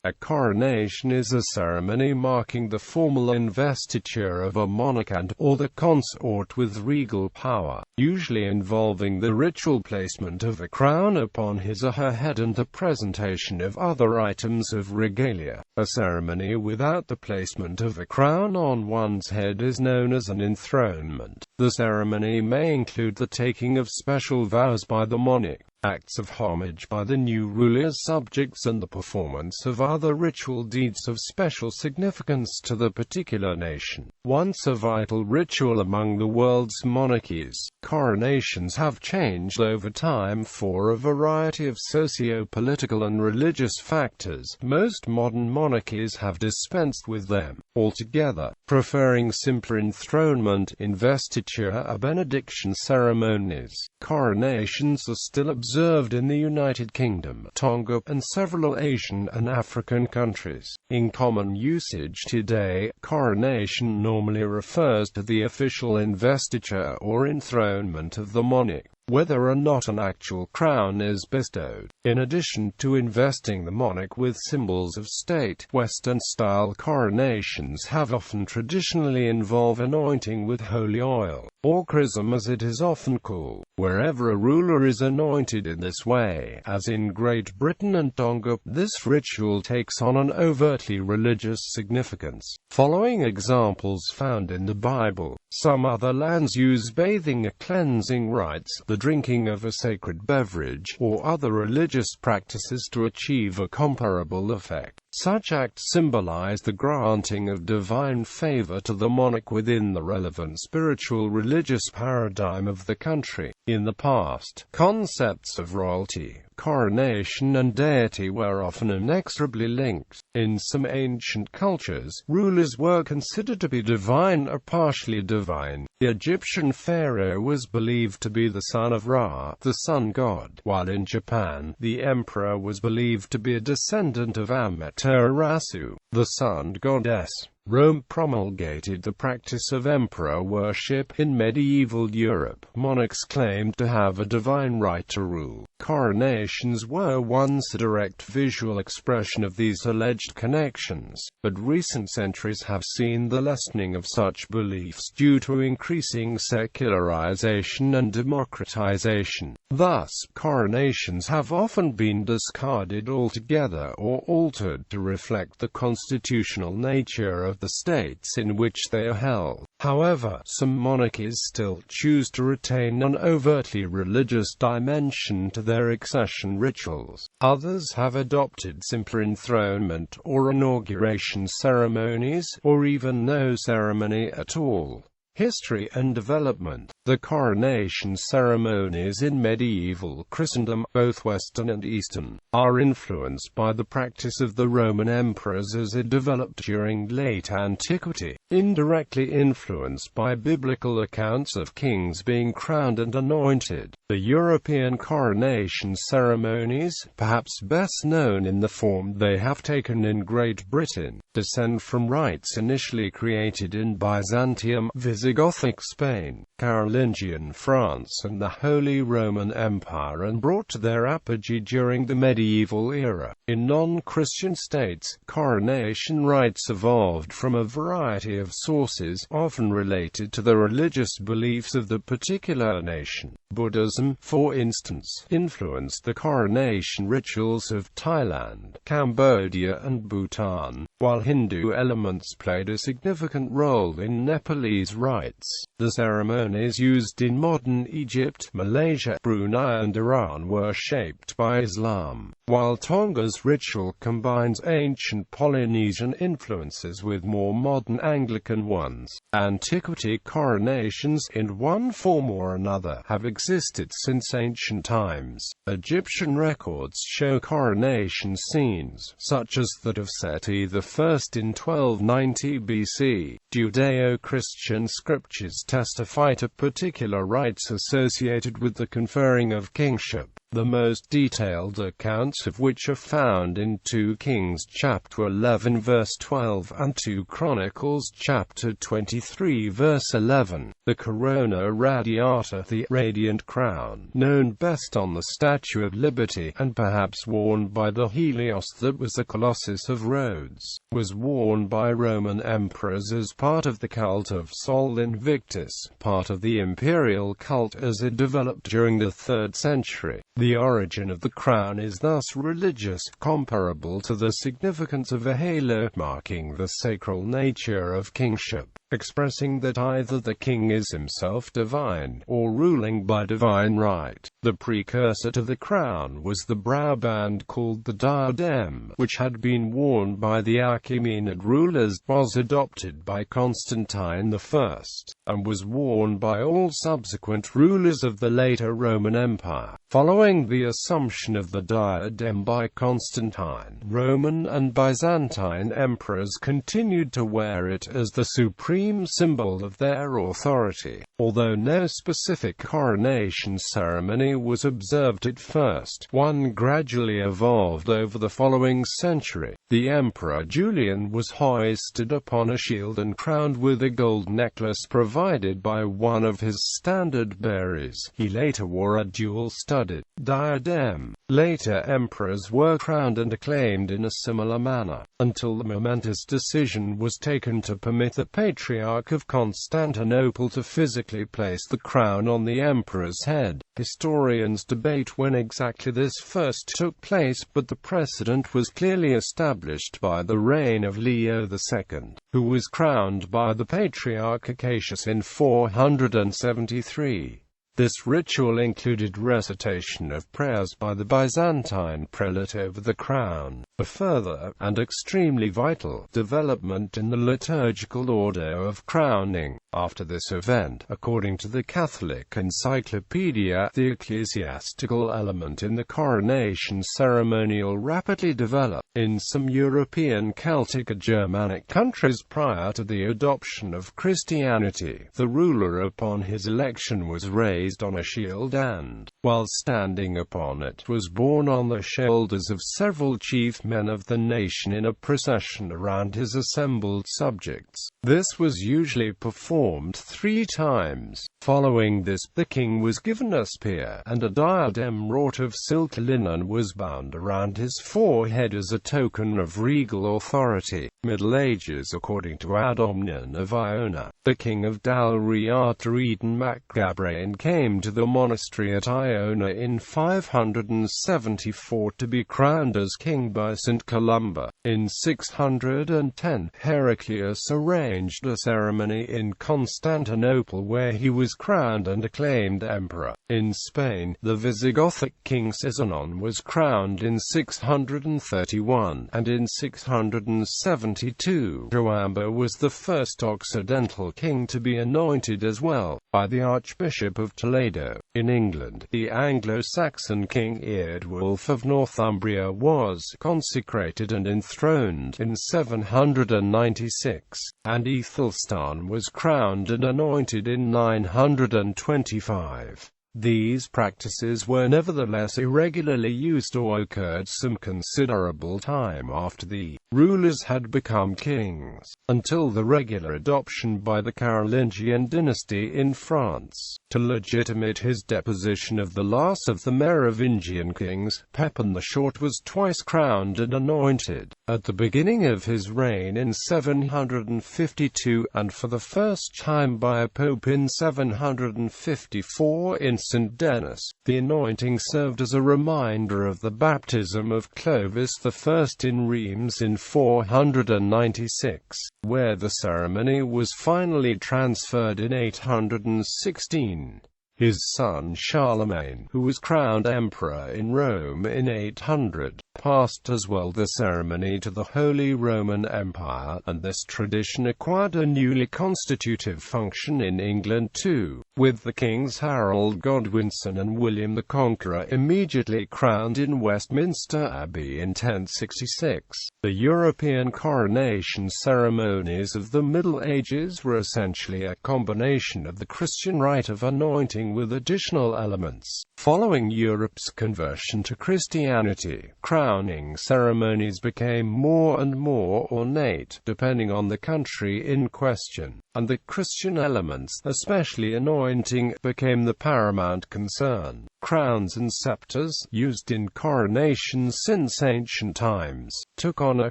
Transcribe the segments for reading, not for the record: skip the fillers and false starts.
A coronation is a ceremony marking the formal investiture of a monarch and/or the consort with regal power, usually involving the ritual placement of a crown upon his or her head and the presentation of other items of regalia. A ceremony without the placement of a crown on one's head is known as an enthronement. The ceremony may include the taking of special vows by the monarch, acts of homage by the new ruler's subjects, and the performance of other ritual deeds of special significance to the particular nation. Once a vital ritual among the world's monarchies, coronations have changed over time for a variety of socio-political and religious factors. Most modern monarchies have dispensed with them altogether, preferring simpler enthronement, investiture, or benediction ceremonies. Coronations are still observed in the United Kingdom, Tonga, and several Asian and African countries. In common usage today, coronation normally refers to the official investiture or enthronement of the monarch, whether or not an actual crown is bestowed. In addition to investing the monarch with symbols of state, Western-style coronations have often traditionally involved anointing with holy oil, or chrism as it is often called. Wherever a ruler is anointed in this way, as in Great Britain and Tonga, this ritual takes on an overtly religious significance. Following examples found in the Bible, some other lands use bathing or cleansing rites, the drinking of a sacred beverage, or other religious practices to achieve a comparable effect. Such acts symbolize the granting of divine favor to the monarch within the relevant spiritual religious paradigm of the country. In the past, concepts of royalty, coronation, and deity were often inexorably linked. In some ancient cultures, rulers were considered to be divine or partially divine. The Egyptian pharaoh was believed to be the son of Ra, the sun god, while in Japan, the emperor was believed to be a descendant of Amaterasu, the sun goddess. Rome promulgated the practice of emperor worship. In medieval Europe, monarchs claimed to have a divine right to rule. Coronations were once a direct visual expression of these alleged connections, but recent centuries have seen the lessening of such beliefs due to increasing secularization and democratization. Thus, coronations have often been discarded altogether or altered to reflect the constitutional nature of the states in which they are held. However, some monarchies still choose to retain an overtly religious dimension to their accession rituals. Others have adopted simpler enthronement or inauguration ceremonies, or even no ceremony at all. History and development. The coronation ceremonies in medieval Christendom, both Western and Eastern, are influenced by the practice of the Roman emperors as it developed during late antiquity, indirectly influenced by biblical accounts of kings being crowned and anointed. The European coronation ceremonies, perhaps best known in the form they have taken in Great Britain, descend from rites initially created in Byzantium, Visigothic Spain, Carolingian France, and the Holy Roman Empire, and brought to their apogee during the medieval era. In non-Christian states, coronation rites evolved from a variety of sources, often related to the religious beliefs of the particular nation. Buddhism, for instance, influenced the coronation rituals of Thailand, Cambodia, and Bhutan, while Hindu elements played a significant role in Nepalese rites. The ceremonies used in modern Egypt, Malaysia, Brunei, and Iran were shaped by Islam, while Tonga's ritual combines ancient Polynesian influences with more modern Anglican ones. Antiquity coronations, in one form or another, have existed since ancient times. Egyptian records show coronation scenes, such as that of Seti I in 1290 BC. Judeo-Christian scriptures testify to particular rites associated with the conferring of kingship. the most detailed accounts of which are found in 2 Kings chapter 11 verse 12 and 2 Chronicles chapter 23 verse 11. The corona radiata, the radiant crown, known best on the Statue of Liberty, and perhaps worn by the Helios that was the Colossus of Rhodes, was worn by Roman emperors as part of the cult of Sol Invictus, part of the imperial cult as it developed during the 3rd century. The origin of the crown is thus religious, comparable to the significance of a halo, marking the sacral nature of kingship, expressing that either the king is himself divine, or ruling by divine right. The precursor to the crown was the brow band called the diadem, which had been worn by the Achaemenid rulers, was adopted by Constantine I, and was worn by all subsequent rulers of the later Roman Empire. Following the assumption of the diadem by Constantine, Roman and Byzantine emperors continued to wear it as the supreme symbol of their authority. Although no specific coronation ceremony was observed at first, one gradually evolved over the following century. The Emperor Julian was hoisted upon a shield and crowned with a gold necklace provided by one of his standard bearers. He later wore a dual-studded diadem. Later emperors were crowned and acclaimed in a similar manner, until the momentous decision was taken to permit the Patriarch of Constantinople to physically place the crown on the emperor's head. Historians debate when exactly this first took place, but the precedent was clearly established by the reign of Leo II, who was crowned by the Patriarch Acacius in 473. This ritual included recitation of prayers by the Byzantine prelate over the crown, a further, and extremely vital, development in the liturgical order of crowning. After this event, according to the Catholic Encyclopedia, the ecclesiastical element in the coronation ceremonial rapidly developed. In some European Celtic or Germanic countries prior to the adoption of Christianity, the ruler upon his election was raised on a shield and, while standing upon it, was borne on the shoulders of several chief men of the nation in a procession around his assembled subjects. This was usually performed 3 times. Following this, the king was given a spear, and a diadem wrought of silk linen was bound around his forehead as a token of regal authority. Middle Ages. According to Adomnian of Iona, the king of Dalriata Eden Macgabrain came to the monastery at Iona in 574 to be crowned as king by St. Columba. In 610, Heraclius arranged a ceremony in Constantinople where he was crowned and acclaimed emperor. In Spain, the Visigothic king Sizenon was crowned in 631, and in 672, Joamba was the first Occidental king to be anointed as well, by the Archbishop of Toledo. In England, the Anglo-Saxon king Eardwulf of Northumbria was consecrated and enthroned in 796, and Ethelstan was crowned and anointed in 925. These practices were nevertheless irregularly used or occurred some considerable time after the rulers had become kings, until the regular adoption by the Carolingian dynasty in France. To legitimate his deposition of the last of the Merovingian kings, Pepin the Short was twice crowned and anointed, at the beginning of his reign in 752, and for the first time by a pope in 754 in St. Denis. The anointing served as a reminder of the baptism of Clovis I in Reims in 496, where the ceremony was finally transferred in 816. His son Charlemagne, who was crowned emperor in Rome in 800, passed as well the ceremony to the Holy Roman Empire, and this tradition acquired a newly constitutive function in England too. with the kings Harold Godwinson and William the Conqueror immediately crowned in Westminster Abbey in 1066. The European coronation ceremonies of the Middle Ages were essentially a combination of the Christian rite of anointing with additional elements. Following Europe's conversion to Christianity, crowning ceremonies became more and more ornate, depending on the country in question, and the Christian elements, especially anointing, became the paramount concern. Crowns and scepters, used in coronations since ancient times, took on a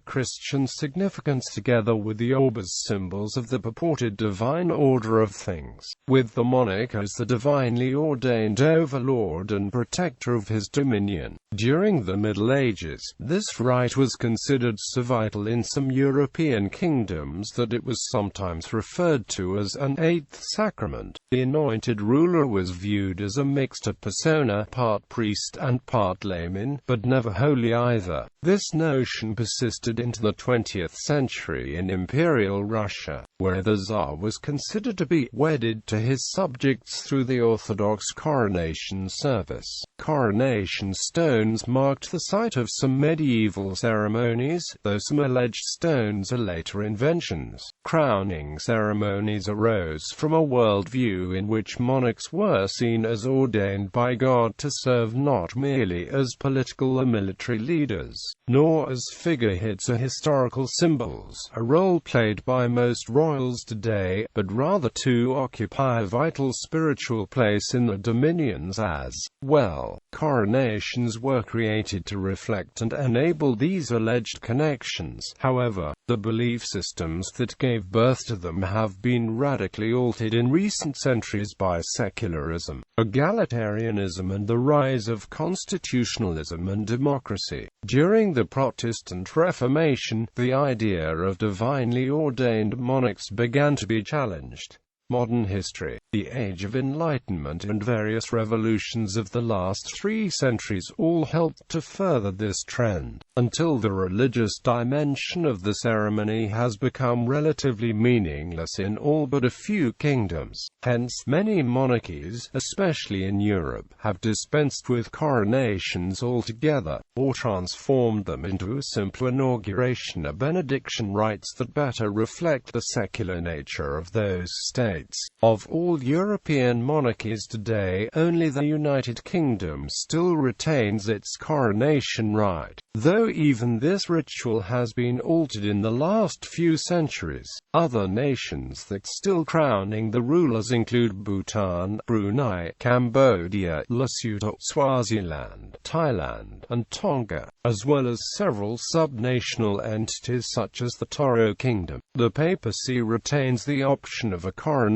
Christian significance together with the orbs, symbols of the purported divine order of things, with the monarch as the divinely ordained overlord and protector of his dominion. During the Middle Ages, this rite was considered so vital in some European kingdoms that it was sometimes referred to as an eighth sacrament. The anointed ruler was viewed as a mixed persona, part priest and part layman, but never wholly either. This notion persisted into the 20th century in Imperial Russia, where the Tsar was considered to be wedded to his subjects through the Orthodox coronation service. Coronation stones marked the site of some medieval ceremonies, though some alleged stones are later inventions. Crowning ceremonies arose from a worldview in which monarchs were seen as ordained by God to serve not merely as political or military leaders, nor as figureheads or historical symbols, a role played by most royals today, but rather to occupy a vital spiritual place in the dominions as well. Coronations were created to reflect and enable these alleged connections. However, the belief systems that gave birth to them have been radically altered in recent centuries by secularism, egalitarianism and the rise of constitutionalism and democracy. During the Protestant Reformation, the idea of divinely ordained monarchs began to be challenged. Modern history, the Age of Enlightenment and various revolutions of the last 3 centuries all helped to further this trend, until the religious dimension of the ceremony has become relatively meaningless in all but a few kingdoms. Hence, many monarchies, especially in Europe, have dispensed with coronations altogether, or transformed them into a simple inauguration or benediction rites that better reflect the secular nature of those states. Of all European monarchies today, only the United Kingdom still retains its coronation rite, though even this ritual has been altered in the last few centuries. Other nations that still crowning the rulers include Bhutan, Brunei, Cambodia, Lesotho, Swaziland, Thailand, and Tonga, as well as several subnational entities such as the Toro Kingdom. The papacy retains the option of a coronation,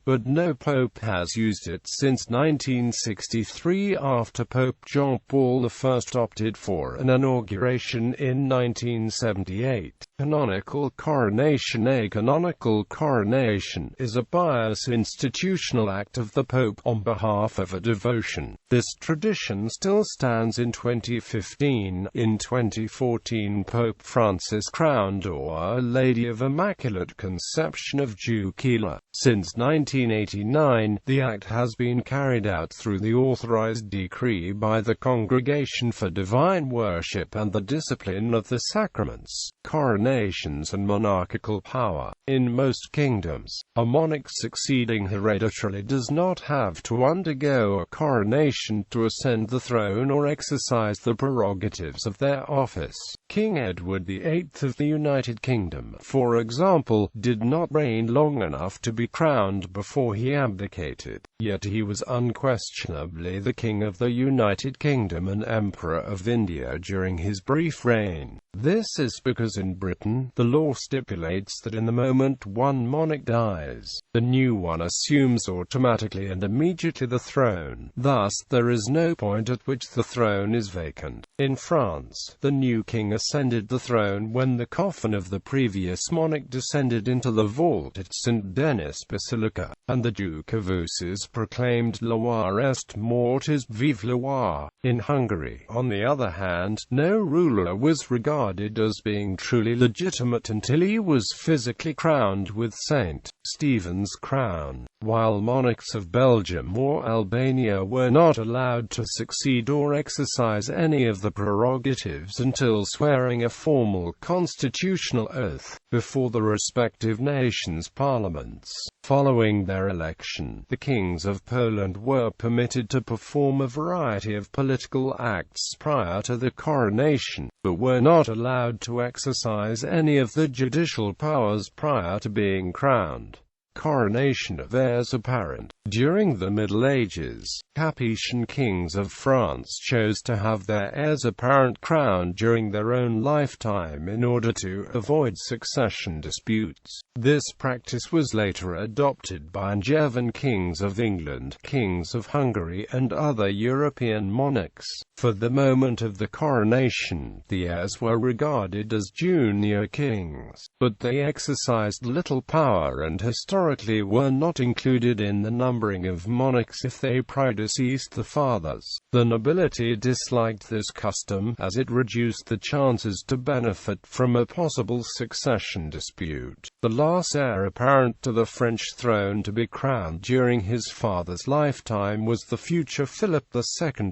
but no pope has used it since 1963 after Pope John Paul I opted for an inauguration in 1978. Canonical coronation. A canonical coronation is a pious institutional act of the Pope on behalf of a devotion. This tradition still stands in 2015. In 2014, Pope Francis crowned Our Lady of Immaculate Conception of Juquila. Since 1989, the act has been carried out through the authorized decree by the Congregation for Divine Worship and the Discipline of the Sacraments. Coronations and monarchical power. In most kingdoms, a monarch succeeding hereditarily does not have to undergo a coronation to ascend the throne or exercise the prerogatives of their office. King Edward VIII of the United Kingdom, for example, did not reign long enough to be crowned before he abdicated, yet he was unquestionably the King of the United Kingdom and Emperor of India during his brief reign. This is because in Britain, the law stipulates that in the moment one monarch dies, the new one assumes automatically and immediately the throne. Thus, there is no point at which the throne is vacant. In France, the new king ascended the throne when the coffin of the previous monarch descended into the vault at St. Denis Basilica, and the Duke of Uzes proclaimed "Loire est mortis, vive Loire." In Hungary, on the other hand, no ruler was regarded as being truly legitimate until he was physically crowned with St. Stephen's crown, while monarchs of Belgium or Albania were not allowed to succeed or exercise any of the prerogatives until swearing a formal constitutional oath before the respective nations' parliaments. Following their election, the kings of Poland were permitted to perform a variety of political acts prior to the coronation, but were not allowed to exercise any of the judicial powers prior to being crowned. Coronation of heirs apparent. During the Middle Ages, Capetian kings of France chose to have their heirs apparent crowned during their own lifetime in order to avoid succession disputes. This practice was later adopted by Angevin kings of England, kings of Hungary, and other European monarchs. For the moment of the coronation, the heirs were regarded as junior kings, but they exercised little power and historically were not included in the numbering of monarchs if they predeceased the fathers. The nobility disliked this custom, as it reduced the chances to benefit from a possible succession dispute. The last heir apparent to the French throne to be crowned during his father's lifetime was the future Philip II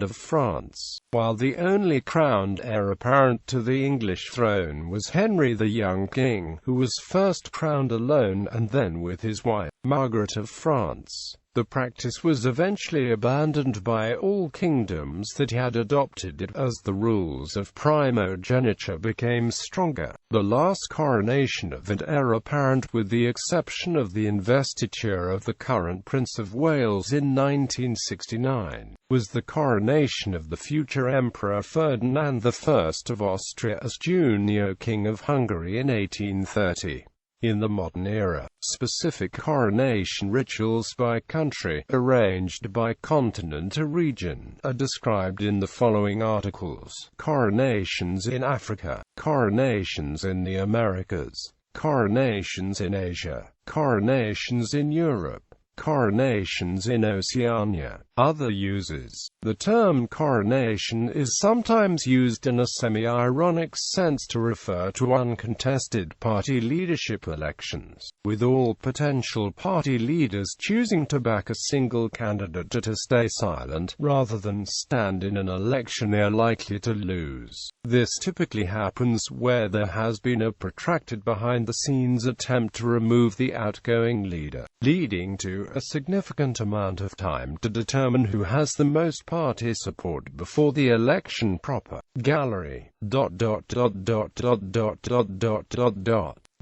of France, while the only crowned heir apparent to the English throne was Henry the Young King, who was first crowned alone and then with his wife, Margaret of France. The practice was eventually abandoned by all kingdoms that had adopted it as the rules of primogeniture became stronger. The last coronation of an heir apparent, with the exception of the investiture of the current Prince of Wales in 1969, was the coronation of the future Emperor Ferdinand I of Austria as junior King of Hungary in 1830. In the modern era, specific coronation rituals by country, arranged by continent or region, are described in the following articles: coronations in Africa, coronations in the Americas, coronations in Asia, coronations in Europe, coronations in Oceania. Other uses. The term coronation is sometimes used in a semi-ironic sense to refer to uncontested party leadership elections, with all potential party leaders choosing to back a single candidate or to stay silent, rather than stand in an election they are likely to lose. This typically happens where there has been a protracted behind-the-scenes attempt to remove the outgoing leader, leading to a significant amount of time to determine who has the most party support before the election proper. Gallery.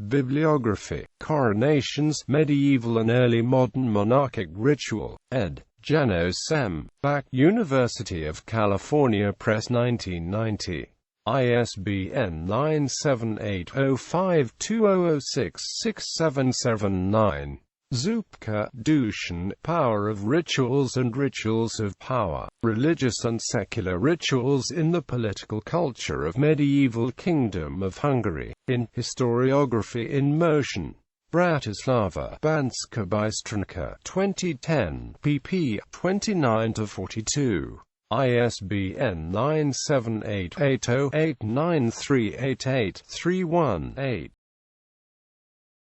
Bibliography. Coronations, Medieval and Early Modern Monarchic Ritual. Ed. Janos M. Back, University of California Press, 1990. ISBN 978-052006-6779. Zupka, Dusan, Power of Rituals and Rituals of Power, Religious and Secular Rituals in the Political Culture of Medieval Kingdom of Hungary, in Historiography in Motion. Bratislava, Banska Bystrica, 2010, pp. 29-42. ISBN 978-8089388318-31-8.